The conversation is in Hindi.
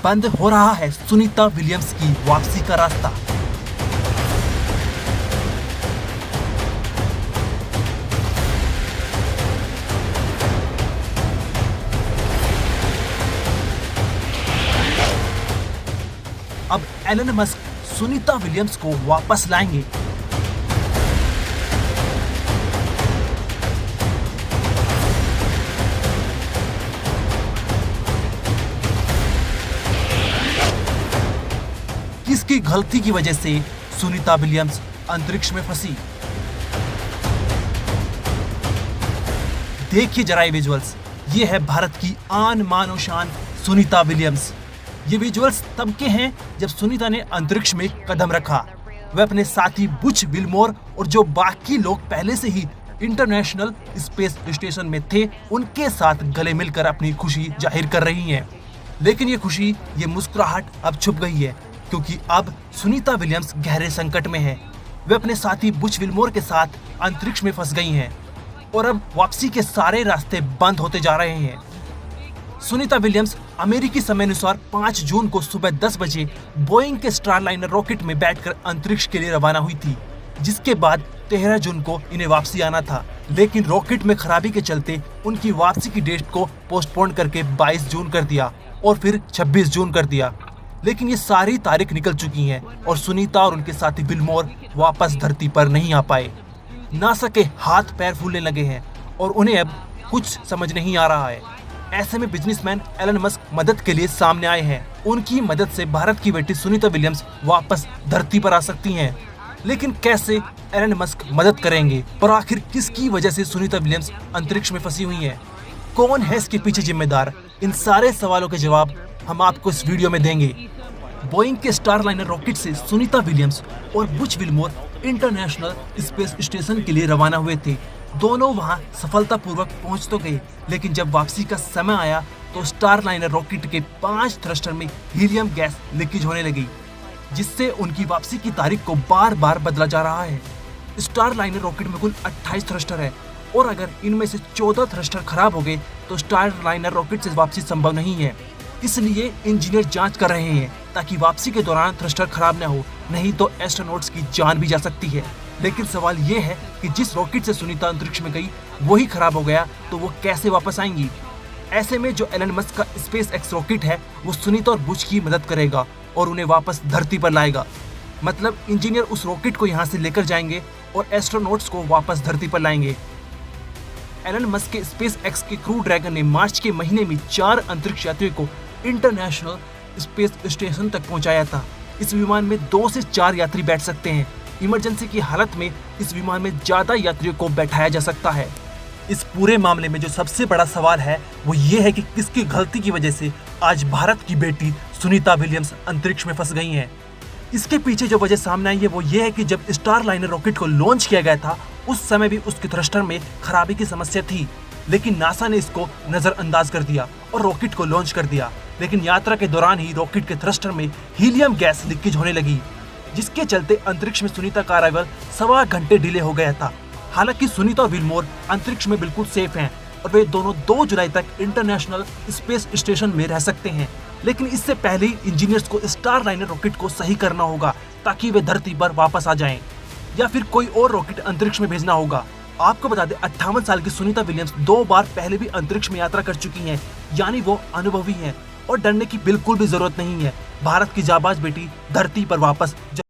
बंद हो रहा है सुनीता विलियम्स की वापसी का रास्ता। अब एलन मस्क सुनीता विलियम्स को वापस लाएंगे। किसकी गलती की वजह से सुनीता विलियम्स अंतरिक्ष में फंसी? देखिए जरा ये विजुअल्स। ये है भारत की आन मान शान सुनीता विलियम्स। ये विजुअल्स तब के हैं जब सुनीता ने अंतरिक्ष में कदम रखा। वह अपने साथी बुच विल्मोर और जो बाकी लोग पहले से ही इंटरनेशनल स्पेस स्टेशन में थे, उनके साथ गले मिलकर अपनी खुशी जाहिर कर रही हैं। लेकिन ये खुशी, ये मुस्कुराहट अब छुप गई है, क्योंकि अब सुनीता विलियम्स गहरे संकट में है। वे अपने साथी बुच विल्मोर के साथ अंतरिक्ष में फंस गई हैं और अब वापसी के सारे रास्ते बंद होते जा रहे हैं। सुनीता विलियम्स अमेरिकी समय अनुसार 5 जून को सुबह 10 बजे बोइंग के स्टारलाइनर रॉकेट में बैठकर अंतरिक्ष के लिए रवाना हुई थी, जिसके बाद 13 जून को इन्हें वापसी आना था। लेकिन रॉकेट में खराबी के चलते उनकी वापसी की डेट को पोस्टपोन करके 22 जून कर दिया और फिर 26 जून कर दिया। लेकिन ये सारी तारीख निकल चुकी हैं और सुनीता और उनके साथी विल्मोर वापस धरती पर नहीं आ पाए। नासा के हाथ पैर फूलने लगे हैं और उन्हें अब कुछ समझ नहीं आ रहा है। ऐसे में बिजनेसमैन एलन मस्क मदद के लिए सामने आए हैं। उनकी मदद से भारत की बेटी सुनीता विलियम्स वापस धरती पर आ सकती हैं। लेकिन कैसे एलन मस्क मदद करेंगे और आखिर किसकी वजह से सुनीता विलियम्स अंतरिक्ष में फंसी हुई हैं? कौन है इसके पीछे जिम्मेदार? इन सारे सवालों के जवाब हम आपको इस वीडियो में देंगे। बोइंग के स्टारलाइनर रॉकेट से सुनीता विलियम्स और Butch Wilmore international space station के लिए रवाना हुए थे। दोनों वहां सफलतापूर्वक पहुंच तो गए, लेकिन जब वापसी का समय आया तो स्टारलाइनर रॉकेट के 5 थ्रस्टर में हीलियम गैस लीकेज होने लगी, जिससे उनकी वापसी की तारीख को बार बार बदला जा रहा है। स्टारलाइनर रॉकेट में कुल 28 थ्रस्टर है और अगर इनमें से 14 थ्रस्टर खराब हो गए तो स्टारलाइनर रॉकेट से वापसी संभव नहीं है। इसलिए इंजीनियर जांच कर रहे हैं ताकि वापसी के दौरान थ्रस्टर खराब न हो, नहीं तो एस्ट्रोनॉट्स की जान भी जा सकती है। लेकिन सवाल ये है कि जिस रॉकेट से सुनीता अंतरिक्ष में गई वही खराब हो गया तो वो कैसे वापस आएंगी? ऐसे में जो एलन मस्क का स्पेस एक्स रॉकेट है वो सुनीता और बुच की मदद करेगा और उन्हें वापस धरती पर लाएगा। मतलब इंजीनियर उस रॉकेट को यहाँ से लेकर जाएंगे और एस्ट्रोनॉट्स को वापस धरती पर लाएंगे। एलन मस्क के स्पेस एक्स के क्रू ड्रैगन ने मार्च के महीने में 4 अंतरिक्ष यात्रियों को इंटरनेशनल स्पेस स्टेशन तक पहुंचाया था। इस विमान में 2 से 4 यात्री बैठ सकते हैं। इमरजेंसी की हालत में इस विमान में ज्यादा यात्रियों को बैठाया जा सकता है। इस पूरे मामले में जो सबसे बड़ा सवाल है वो ये है कि किसकी गलती की वजह से आज भारत की बेटी सुनीता विलियम्स अंतरिक्ष में फंस गई हैं। इसके पीछे जो वजह सामने आई है वो ये है कि जब स्टारलाइनर रॉकेट को लॉन्च किया गया था उस समय भी उसके थ्रस्टर में खराबी की समस्या थी, लेकिन नासा ने इसको नजरअंदाज कर दिया और रॉकेट को लॉन्च कर दिया। लेकिन यात्रा के दौरान ही रॉकेट के थ्रस्टर में हीलियम गैस लीकेज होने लगी, जिसके चलते अंतरिक्ष में सुनीता का अराइवल 1.25 घंटे डिले हो गया था। हालांकि सुनीता और विल्मोर अंतरिक्ष में बिल्कुल सेफ हैं और वे दोनों 2 जुलाई तक इंटरनेशनल स्पेस स्टेशन में रह सकते हैं। लेकिन इससे पहले ही इंजीनियर्स को स्टारलाइनर रॉकेट को सही करना होगा ताकि वे धरती पर वापस आ जाएं, या फिर कोई और रॉकेट अंतरिक्ष में भेजना होगा। आपको बता दें 58 साल की सुनीता विलियम्स 2 बार पहले भी अंतरिक्ष में यात्रा कर चुकी हैं, यानी वो अनुभवी हैं और डरने की बिल्कुल भी जरूरत नहीं है। भारत की जाबाज बेटी धरती पर वापस